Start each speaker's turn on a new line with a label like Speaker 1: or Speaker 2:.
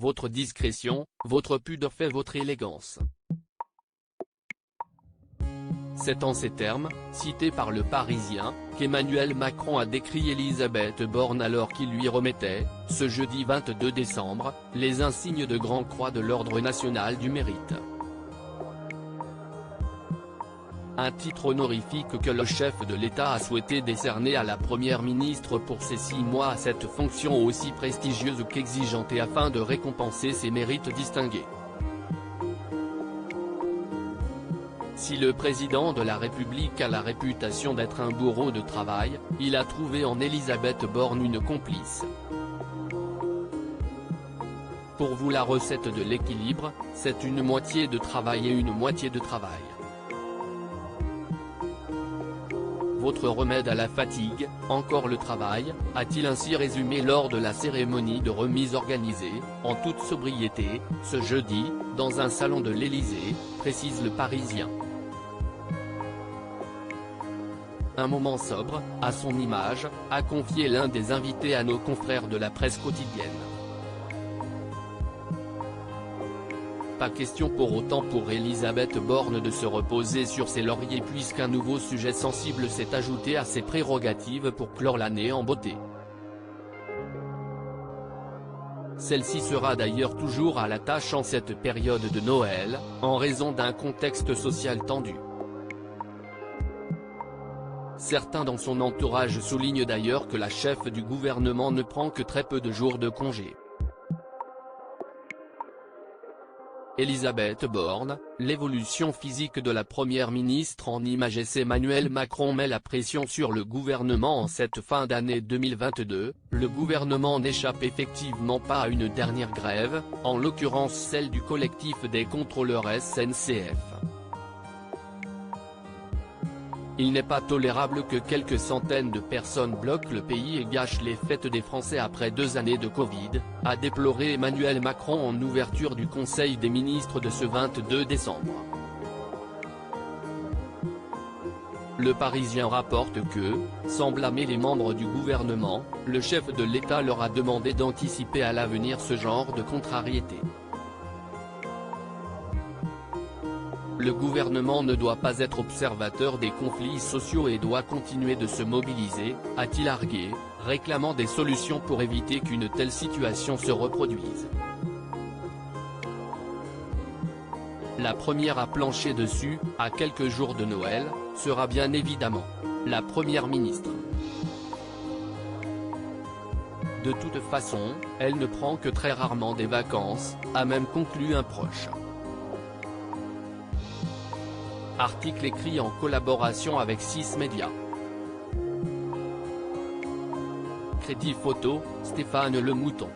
Speaker 1: votre discrétion, votre pudeur fait votre élégance. C'est en ces termes, cités par Le Parisien, qu'Emmanuel Macron a décrit Elisabeth Borne alors qu'il lui remettait, ce jeudi 22 décembre, les insignes de Grand Croix de l'Ordre national du mérite. Un titre honorifique que le chef de l'État a souhaité décerner à la première ministre pour ses 6 mois à cette fonction aussi prestigieuse qu'exigeante et afin de récompenser ses mérites distingués. Si le président de la République a la réputation d'être un bourreau de travail, il a trouvé en Elisabeth Borne une complice. Pour vous, la recette de l'équilibre, c'est une moitié de travail et une moitié de travail. Votre remède à la fatigue, encore le travail, a-t-il ainsi résumé lors de la cérémonie de remise organisée, en toute sobriété, ce jeudi, dans un salon de l'Élysée, précise Le Parisien. Un moment sobre, à son image, a confié l'un des invités à nos confrères de la presse quotidienne. Pas question pour autant pour Elisabeth Borne de se reposer sur ses lauriers puisqu'un nouveau sujet sensible s'est ajouté à ses prérogatives pour clore l'année en beauté. Celle-ci sera d'ailleurs toujours à la tâche en cette période de Noël, en raison d'un contexte social tendu. Certains dans son entourage soulignent d'ailleurs que la chef du gouvernement ne prend que très peu de jours de congé. Elisabeth Borne, l'évolution physique de la première ministre en images. Emmanuel Macron met la pression sur le gouvernement en cette fin d'année 2022, le gouvernement n'échappe effectivement pas à une dernière grève, en l'occurrence celle du collectif des contrôleurs SNCF. Il n'est pas tolérable que quelques centaines de personnes bloquent le pays et gâchent les fêtes des Français après 2 années de Covid, a déploré Emmanuel Macron en ouverture du Conseil des ministres de ce 22 décembre. Le Parisien rapporte que, sans blâmer les membres du gouvernement, le chef de l'État leur a demandé d'anticiper à l'avenir ce genre de contrariété. Le gouvernement ne doit pas être observateur des conflits sociaux et doit continuer de se mobiliser, a-t-il argué, réclamant des solutions pour éviter qu'une telle situation se reproduise. La première à plancher dessus, à quelques jours de Noël, sera bien évidemment la première ministre. De toute façon, elle ne prend que très rarement des vacances, a même conclu un proche. Article écrit en collaboration avec 6 médias. Crédit photo, Stéphane Le Mouton.